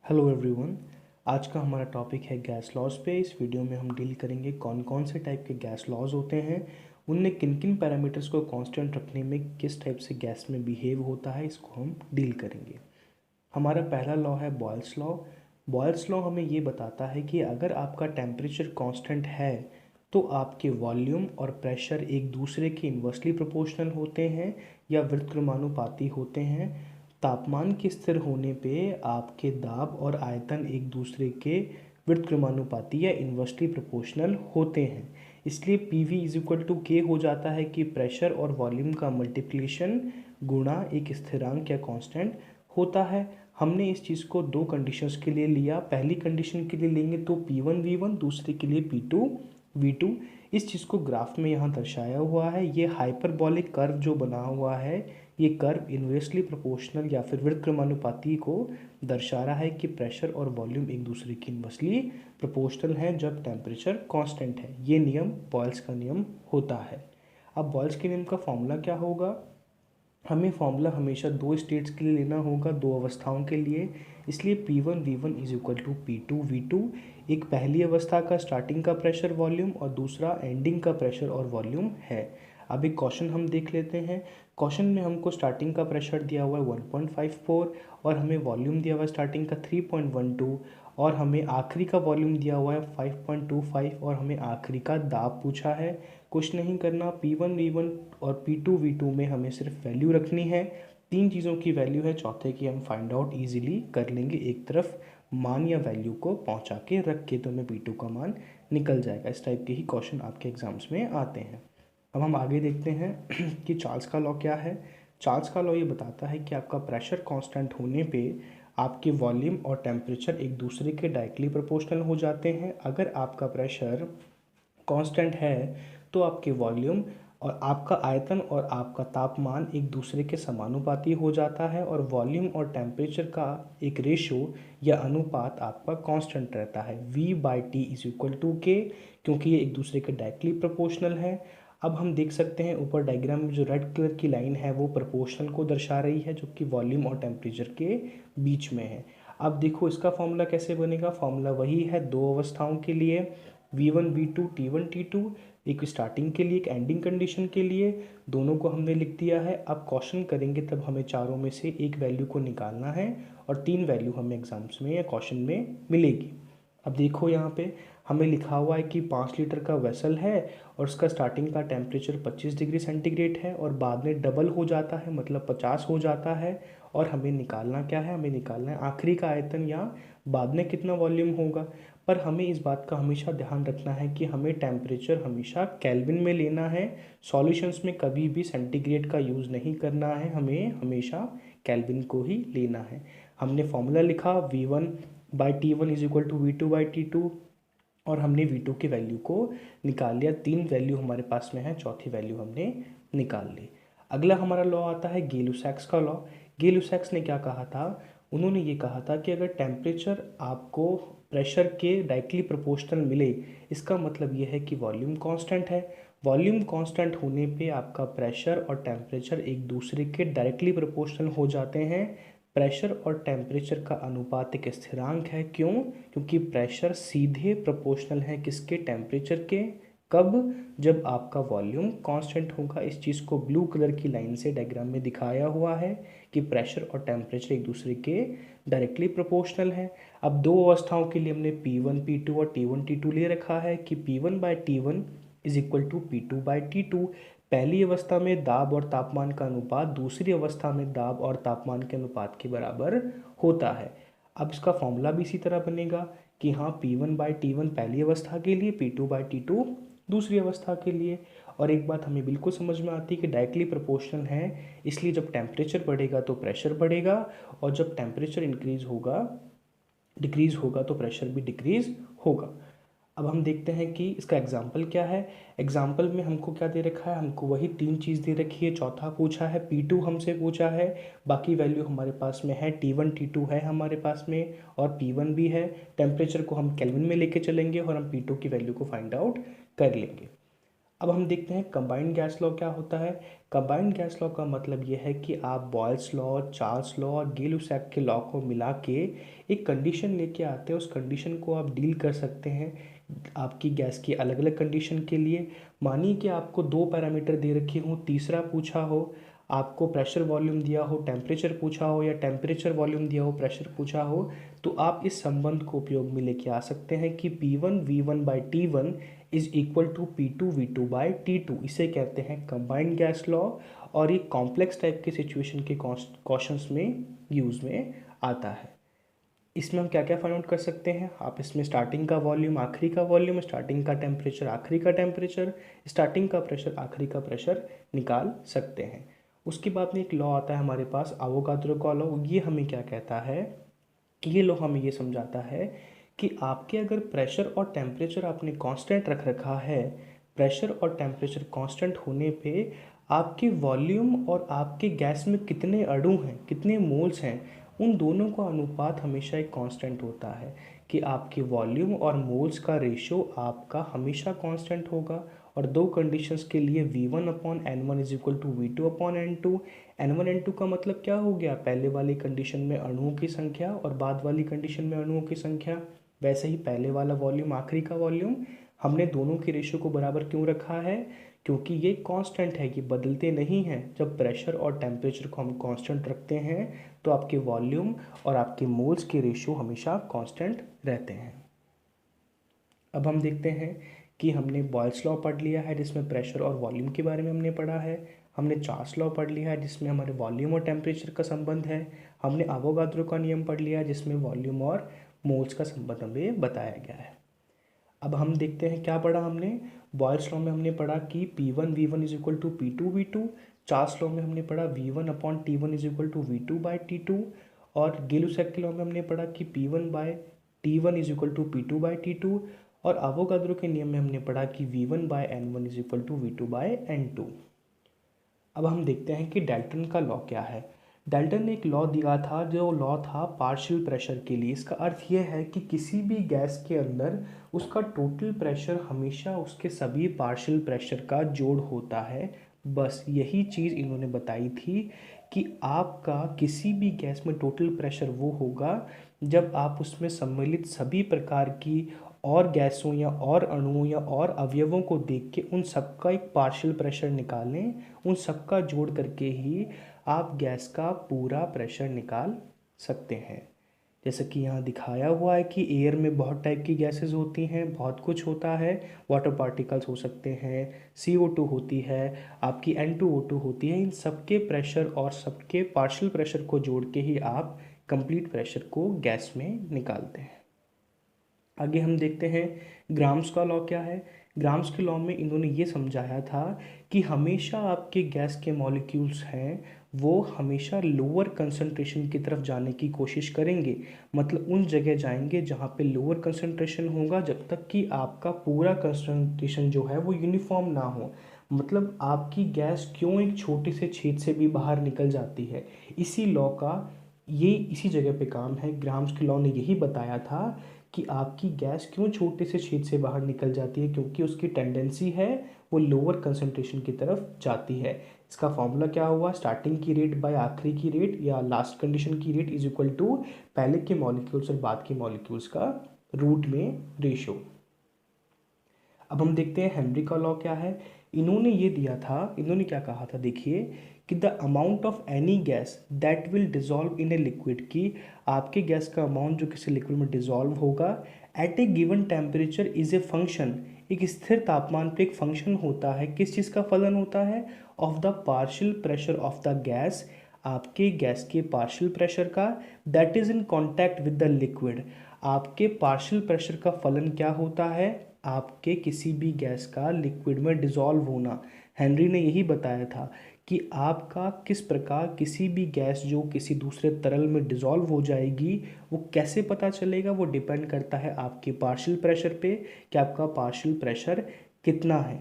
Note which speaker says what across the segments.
Speaker 1: Hello everyone. आज का हमारा टॉपिक है गैस लॉज पे। इस वीडियो में हम डील करेंगे कौन कौन से टाइप के गैस लॉज होते हैं, उनमें किन किन पैरामीटर्स को कांस्टेंट रखने में किस टाइप से गैस में बिहेव होता है, इसको हम डील करेंगे। हमारा पहला लॉ है बॉयल्स लॉ। बॉयल्स लॉ हमें ये बताता है कि अगर आपका टेम्परेचर कांस्टेंट है तो आपके वॉल्यूम और प्रेशर एक दूसरे के इन्वर्सली प्रोपोर्शनल होते हैं या व्युत्क्रमानुपाती होते हैं। तापमान के स्थिर होने पे आपके दाब और आयतन एक दूसरे के व्युत्क्रमानुपाती या इन्वर्सली प्रोपोर्शनल होते हैं। इसलिए P V is equal to K हो जाता है कि प्रेशर और वॉल्यूम का मल्टीप्लिकेशन गुणा एक स्थिरांक या कांस्टेंट होता है। हमने इस चीज़ को दो कंडीशंस के लिए लिया। पहली कंडीशन के लिए लेंगे तो P1 V1, दूसरे के लिए P2 V2। इस चीज़ को ग्राफ में यहाँ दर्शाया हुआ है। ये हाइपरबॉलिक कर्व जो बना हुआ है, ये कर्व इन्वर्सली प्रोपोर्शनल या फिर व्युत्क्रमानुपाती को दर्शा रहा है कि प्रेशर और वॉल्यूम एक दूसरे की इन्वर्सली प्रोपोर्शनल हैं जब टेम्परेचर कांस्टेंट है। ये नियम बॉयल्स का नियम होता है। अब बॉयल्स के नियम का फॉर्मूला क्या होगा? हमें फॉर्मूला हमेशा दो स्टेट्स के लिए लेना होगा, दो अवस्थाओं के लिए। इसलिए P1 V1 is equal to P2 V2। एक पहली अवस्था का स्टार्टिंग का प्रेशर वॉल्यूम और दूसरा एंडिंग का प्रेशर और वॉल्यूम है। अब एक क्वेश्चन हम देख लेते हैं। क्वेश्चन में हमको स्टार्टिंग का प्रेशर दिया हुआ है 1.54 और हमें वॉल्यूम दिया हुआ है स्टार्टिंग का 3.12 और हमें आखिरी का वॉल्यूम दिया हुआ है 5.25 और हमें आखिरी का दाब पूछा है। कुछ नहीं करना, P1 V1 और P2 V2 में हमें सिर्फ वैल्यू रखनी है। तीन चीज़ों की वैल्यू है, चौथे की हम फाइंड आउट इजीली कर लेंगे। एक तरफ मान या वैल्यू को पहुंचा के रख के तो हमें P2 का मान निकल जाएगा। इस टाइप के ही क्वेश्चन आपके एग्जाम्स में आते हैं। अब हम आगे देखते हैं कि चार्ल्स का लॉ क्या है। चार्ल्स का लॉ ये बताता है कि आपका प्रेशर कांस्टेंट होने पे आपके वॉल्यूम और टेम्परेचर एक दूसरे के डायरेक्टली प्रोपोर्शनल हो जाते हैं। अगर आपका प्रेशर कांस्टेंट है तो आपके वॉल्यूम और आपका आयतन और आपका तापमान एक दूसरे के समानुपाती हो जाता है और वॉल्यूम और टेम्परेचर का एक रेशो या अनुपात आपका कांस्टेंट रहता है। V/T इज इक्वल टू के, क्योंकि ये एक दूसरे के डायरेक्टली प्रोपोर्शनल है। अब हम देख सकते हैं ऊपर डायग्राम में जो रेड कलर की लाइन है वो प्रोपोर्शनल को दर्शा रही है, जो कि वॉल्यूम और टेम्परेचर के बीच में है। अब देखो इसका फॉर्मूला कैसे बनेगा। फॉर्मूला वही है दो अवस्थाओं के लिए, V1 V2 T1 T2, एक स्टार्टिंग के लिए एक एंडिंग कंडीशन के लिए। दोनों को हमने लिख दिया है। अब क्वेश्चन करेंगे तब हमें चारों में से एक वैल्यू को निकालना है और तीन वैल्यू हमें एग्जाम्स में या क्वेश्चन में मिलेगी। अब देखो यहाँ पे हमें लिखा हुआ है कि 5 लीटर का वेसल है और उसका स्टार्टिंग का टेम्परेचर 25 डिग्री सेंटीग्रेड है और बाद में डबल हो जाता है, मतलब 50 हो जाता है। और हमें निकालना क्या है? हमें निकालना है आखिरी का आयतन या बाद में कितना वॉल्यूम होगा। पर हमें इस बात का हमेशा ध्यान रखना है कि हमें टेम्परेचर हमेशा केल्विन में लेना है। सॉल्यूशंस में कभी भी सेंटीग्रेड का यूज़ नहीं करना है, हमें हमेशा केल्विन को ही लेना है। हमने फॉर्मूला लिखा V1/T1 is equal to V2/T2 और हमने V2 की वैल्यू को निकाल लिया। तीन वैल्यू हमारे पास में है, चौथी वैल्यू हमने निकाल ली। अगला हमारा लॉ आता है गै-लुसाक्स का लॉ। गै-लुसाक्स ने क्या कहा था? उन्होंने ये कहा था कि अगर टेम्परेचर आपको प्रेशर के डायरेक्टली प्रोपोर्शनल मिले, इसका मतलब ये है कि वॉल्यूम कांस्टेंट है। वॉल्यूम कांस्टेंट होने पे आपका प्रेशर और टेम्परेचर एक दूसरे के डायरेक्टली प्रोपोर्शनल हो जाते हैं। प्रेशर और टेम्परेचर का अनुपात एक स्थिरांक है। क्यों? क्योंकि प्रेशर सीधे प्रोपोर्शनल है किसके? टेम्परेचर के। कब? जब आपका वॉल्यूम कांस्टेंट होगा। इस चीज़ को ब्लू कलर की लाइन से डायग्राम में दिखाया हुआ है कि प्रेशर और टेम्परेचर एक दूसरे के डायरेक्टली प्रोपोर्शनल है। अब दो अवस्थाओं के लिए हमने P1 P2 और T1 T2 ले रखा है कि P1/T1 is equal to P2/T2। पहली अवस्था में दाब और तापमान का अनुपात दूसरी अवस्था में दाब और तापमान के अनुपात के बराबर होता है। अब इसका फॉर्मूला भी इसी तरह बनेगा कि हाँ, P1/T1 पहली अवस्था के लिए, P2/T2 दूसरी अवस्था के लिए। और एक बात हमें बिल्कुल समझ में आती है कि डायरेक्टली प्रोपोर्शनल है, इसलिए जब टेम्परेचर बढ़ेगा तो प्रेशर बढ़ेगा और जब टेम्परेचर डिक्रीज होगा तो प्रेशर भी डिक्रीज होगा। अब हम देखते हैं कि इसका एग्जाम्पल क्या है। एग्जाम्पल में हमको क्या दे रखा है? हमको वही तीन चीज़ दे रखी है। चौथा पूछा है, P2 हमसे पूछा है, बाकी वैल्यू हमारे पास में है, T1 T2 है हमारे पास में और P1 भी है। टेम्परेचर को हम केल्विन में लेके चलेंगे और हम P2 की वैल्यू को फाइंड आउट कर लेंगे। अब हम देखते हैं कंबाइंड गैस लॉ क्या होता है। कंबाइंड गैस लॉ का मतलब ये है कि आप बॉयल्स लॉ, चार्ल्स लॉ और गे-लुसाक के लॉ को मिला के एक कंडीशन लेके आते हैं। उस कंडीशन को आप डील कर सकते हैं आपकी गैस की अलग अलग कंडीशन के लिए। मानिए कि आपको दो पैरामीटर दे रखे हों, तीसरा पूछा हो, आपको प्रेशर वॉल्यूम दिया हो, टेम्परेचर पूछा हो, या टेम्परेचर वॉल्यूम दिया हो, प्रेशर पूछा हो, तो आप इस संबंध को उपयोग में लेके आ सकते हैं कि P1 V1 by T1 is equal to P2 V2 by T2। इसे कहते हैं कंबाइंड गैस लॉ, और ये कॉम्प्लेक्स टाइप के सिचुएशन के क्वेश्चंस में यूज़ में आता है। इसमें हम क्या क्या फाइंड आउट कर सकते हैं, आप इसमें स्टार्टिंग का वॉल्यूम, आखिरी का वॉल्यूम, स्टार्टिंग का टेम्परेचर, आखिरी का टेम्परेचर, स्टार्टिंग का प्रेशर, आखिरी का प्रेशर निकाल सकते हैं। उसके बाद में एक लॉ आता है हमारे पास, अवोगाद्रो का लॉ। ये हमें क्या कहता है, ये लॉ हमें ये समझाता है कि आपके अगर प्रेशर और टेम्परेचर आपने कांस्टेंट रख रखा है, प्रेशर और टेम्परेचर कांस्टेंट होने पे आपके वॉल्यूम और आपके गैस में कितने अणु हैं, कितने मोल्स हैं, उन दोनों का अनुपात हमेशा एक कांस्टेंट होता है कि आपके वॉल्यूम और मोल्स का रेशो आपका हमेशा कांस्टेंट होगा। और दो कंडीशंस के लिए V1 upon N1 is equal to V2 upon N2। N1 N2 का मतलब क्या हो गया, पहले वाली कंडीशन में अणुओं की संख्या और बाद वाली कंडीशन में अणुओं की संख्या। वैसे ही पहले वाला वॉल्यूम, आखिरी का वॉल्यूम, हमने दोनों की रेशो को बराबर क्यों रखा है, क्योंकि ये कांस्टेंट है, ये बदलते नहीं हैं। जब प्रेशर और टेम्परेचर को हम कांस्टेंट रखते हैं तो आपके वॉल्यूम और आपके मोल्स के रेशो हमेशा कांस्टेंट रहते हैं। अब हम देखते हैं कि हमने बॉयल्स लॉ पढ़ लिया है जिसमें प्रेशर और वॉल्यूम के बारे में हमने पढ़ा है। हमने चार्ल्स लॉ पढ़ लिया है जिसमें हमारे वॉल्यूम और टेम्परेचर का संबंध है। हमने अवोगाद्रो का नियम पढ़ लिया है जिसमें वॉल्यूम और मोल्स का संबंध हमें बताया गया है। अब हम देखते हैं क्या पढ़ा हमने। बॉयल्स लॉ में हमने पढ़ा कि P1 V1 is equal to P2 V2। Charles law में हमने पढ़ा V1 upon T1 is equal to V2 by T2। और गे-लुसाक के लॉ में हमने पढ़ा कि P1 by T1 is equal to P2 by T2। और अवोगाद्रो के नियम में हमने पढ़ा कि V1 by N1 is equal to V2 by N2। अब हम देखते हैं कि डाल्टन का लॉ क्या है। डाल्टन ने एक लॉ दिया था, जो लॉ था पार्शियल प्रेशर के लिए। इसका अर्थ यह है कि किसी भी गैस के अंदर उसका टोटल प्रेशर हमेशा उसके सभी पार्शियल प्रेशर का जोड़ होता है। बस यही चीज़ इन्होंने बताई थी कि आपका किसी भी गैस में टोटल प्रेशर वो होगा जब आप उसमें सम्मिलित सभी प्रकार की और गैसों या और अणुओं या और अवयवों को देख के उन सबका एक पार्शियल प्रेशर निकालें, उन सबका जोड़ करके ही आप गैस का पूरा प्रेशर निकाल सकते हैं। जैसे कि यहाँ दिखाया हुआ है कि एयर में बहुत टाइप की गैसेस होती हैं, बहुत कुछ होता है। वाटर पार्टिकल्स हो सकते हैं, CO2 होती है, आपकी N2O2 होती है। इन सबके प्रेशर और सबके पार्शियल प्रेशर को जोड़ के ही आप कंप्लीट प्रेशर को गैस में निकालते हैं। आगे हम देखते हैं ग्राम्स का लॉ क्या है। ग्राम्स के लॉ में इन्होंने ये समझाया था कि हमेशा आपके गैस के मॉलिक्यूल्स हैं वो हमेशा लोअर कंसंट्रेशन की तरफ जाने की कोशिश करेंगे। मतलब उन जगह जाएंगे जहाँ पे लोअर कंसंट्रेशन होगा, जब तक कि आपका पूरा कंसंट्रेशन जो है वो यूनिफॉर्म ना हो। मतलब आपकी गैस क्यों एक छोटे से छेद से भी बाहर निकल जाती है, इसी लॉ का ये इसी जगह पे काम है। ग्राम्स के लॉ ने यही बताया था कि आपकी गैस क्यों छोटे से छेद से बाहर निकल जाती है, क्योंकि उसकी टेंडेंसी है वो लोअर कंसंट्रेशन की तरफ जाती है। इसका फॉर्मूला क्या हुआ, स्टार्टिंग की रेट बाय आखिरी की रेट या लास्ट कंडीशन की रेट इज इक्वल टू पहले के मॉलिक्यूल्स और बाद के मॉलिक्यूल्स का रूट में रेशो। अब हम देखते हैं हेनरी का लॉ क्या है। इन्होंने ये दिया था, इन्होंने क्या कहा था, देखिए कि the amount of any gas that will dissolve in a liquid, की आपके गैस का अमाउंट जो किसी लिक्विड में डिजॉल्व होगा at a given temperature is a function, एक स्थिर तापमान पे एक फंक्शन होता है। किस चीज़ का फलन होता है, of the partial pressure of the gas, आपके गैस के पार्शियल प्रेशर का, that is in contact with the liquid. आपके पार्शियल प्रेशर का फलन क्या होता है, आपके किसी भी गैस का लिक्विड में डिसॉल्व होना। हेनरी ने यही बताया था कि आपका किस प्रकार किसी भी गैस जो किसी दूसरे तरल में डिसॉल्व हो जाएगी वो कैसे पता चलेगा, वो डिपेंड करता है आपके पार्शियल प्रेशर पे कि आपका पार्शियल प्रेशर कितना है।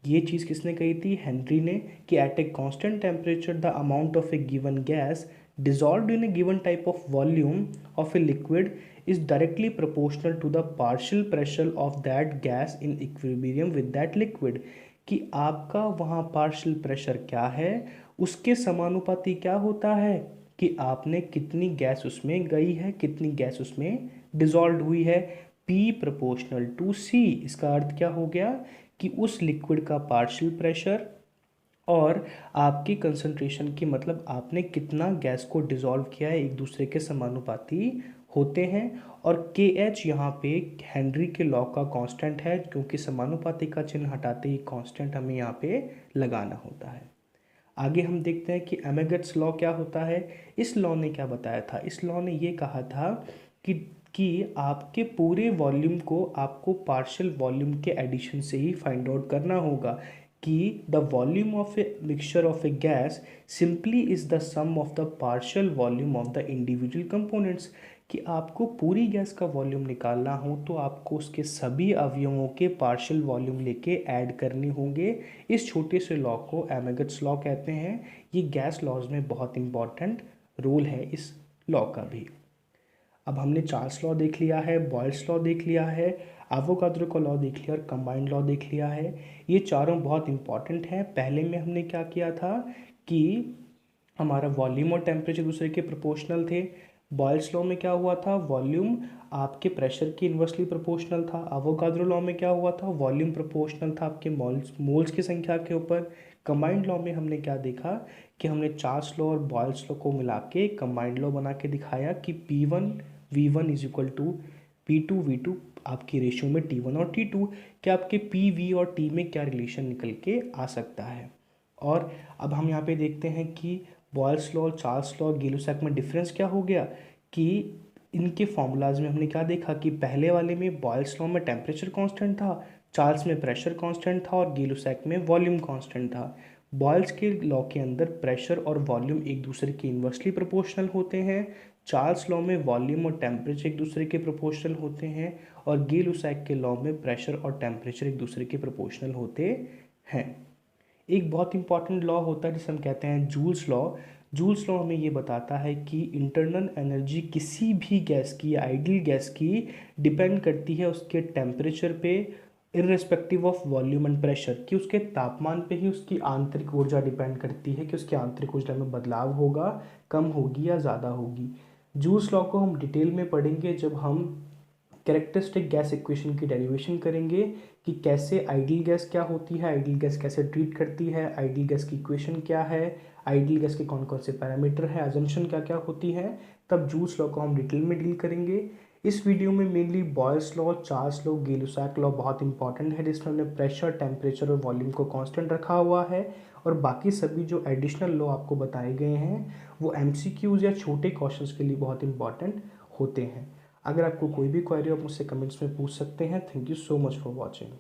Speaker 1: ये चीज़ किसने कही थी, हेनरी ने, कि at a constant temperature the amount of a given gas dissolved in a given type of volume of a liquid is directly proportional to the partial pressure of that gas in equilibrium with that liquid। कि आपका वहाँ partial pressure क्या है, उसके समानुपाती क्या होता है कि आपने कितनी गैस उसमें गई है, कितनी गैस उसमें डिजॉल्व हुई है। P proportional to C। इसका अर्थ क्या हो गया कि उस लिक्विड का पार्शियल प्रेशर और आपकी कंसंट्रेशन की, मतलब आपने कितना गैस को डिसॉल्व किया है, एक दूसरे के समानुपाती होते हैं। और के एच यहाँ पे हेनरी के लॉ का कांस्टेंट है, क्योंकि समानुपाती का चिन्ह हटाते ही कांस्टेंट हमें यहाँ पे लगाना होता है। आगे हम देखते हैं कि अमेगट्स लॉ क्या होता है। इस लॉ ने क्या बताया था, इस लॉ ने ये कहा था कि आपके पूरे वॉल्यूम को आपको पार्शियल वॉल्यूम के एडिशन से ही फाइंड आउट करना होगा कि the volume of a mixture of a gas simply is the sum of the partial volume of the individual components. कि आपको पूरी गैस का वॉल्यूम निकालना हो तो आपको उसके सभी अवयवों के पार्शियल वॉल्यूम लेके ऐड करने होंगे। इस छोटे से लॉ को अमेगट्स लॉ कहते हैं। ये गैस लॉज में बहुत इंपॉर्टेंट रोल है इस लॉ का भी। अब हमने चार्ल्स लॉ देख लिया है, बॉयल्स लॉ देख लिया है, एवोगाड्रो का लॉ देख लिया और कंबाइंड लॉ देख लिया है। ये चारों बहुत इंपॉर्टेंट हैं। पहले में हमने क्या किया था कि हमारा वॉल्यूम और टेम्परेचर दूसरे के प्रोपोर्शनल थे। बॉयल्स लॉ में क्या हुआ था, वॉल्यूम आपके प्रेशर की इन्वर्सली प्रोपोर्शनल था। एवोगाड्रो लॉ में क्या हुआ था, वॉल्यूम प्रोपोर्शनल था आपके मोल्स की संख्या के ऊपर। कंबाइंड लॉ में हमने क्या देखा कि हमने चार्ल्स लॉ और बॉयल्स लॉ को मिला के कंबाइंड लॉ बना के दिखाया कि P1 V1 is equal to P2 V2, आपकी रेशियो में T1 और T2, कि आपके P V और T में क्या रिलेशन निकल के आ सकता है। और अब हम यहाँ पे देखते हैं कि बॉयल्स लॉ, चार्ल्स लॉ, गीलुसैक में डिफरेंस क्या हो गया कि इनके फॉर्मूलाज में हमने क्या देखा कि पहले वाले में बॉयल्स लॉ में टेम्परेचर कांस्टेंट था, चार्ल्स में प्रेशर कांस्टेंट था और गीलुसैक में वॉल्यूम कांस्टेंट था। बॉयल्स के लॉ के अंदर प्रेशर और वॉल्यूम एक दूसरे के इन्वर्सली प्रोपोर्शनल होते हैं। चार्ल्स लॉ में वॉल्यूम और टेम्परेचर एक दूसरे के प्रोपोर्शनल होते हैं और गीलुसैक के लॉ में प्रेशर और टेम्परेचर एक दूसरे के प्रोपोर्शनल होते हैं। एक बहुत इंपॉर्टेंट लॉ होता है जिसे हम कहते हैं जूल्स लॉ। जूल्स लॉ हमें ये बताता है कि इंटरनल एनर्जी किसी भी गैस की, आइडियल गैस की, डिपेंड करती है उसके टेम्परेचर पे, irrespective of volume and pressure, कि उसके तापमान पे ही उसकी आंतरिक ऊर्जा डिपेंड करती है कि उसकी आंतरिक ऊर्जा में बदलाव होगा, कम होगी या ज़्यादा होगी। जूल्स लॉ को हम डिटेल में पढ़ेंगे जब हम कैरेक्टरिस्टिक गैस इक्वेशन की डेरिवेशन करेंगे कि कैसे आइडियल गैस क्या होती है, आइडियल गैस कैसे ट्रीट करती है, आइडियल गैस की इक्वेशन क्या है, आइडियल गैस के कौन कौन से पैरामीटर है, अजम्पशन क्या क्या होती है, तब जूल्स लॉ को हम डिटेल में डील करेंगे। इस वीडियो में mainly Boyle's law, Charles law, Gay Lussac law बहुत इंपॉर्टेंट है, जिसमें हमने प्रेशर, टेम्परेचर और वॉल्यूम को कांस्टेंट रखा हुआ है। और बाकी सभी जो एडिशनल लॉ आपको बताए गए हैं वो एमसीक्यूज या छोटे क्वेश्चंस के लिए बहुत इंपॉर्टेंट होते हैं। अगर आपको कोई भी क्वेरी हो आप मुझसे कमेंट्स में पूछ सकते हैं। Thank you so much for watching.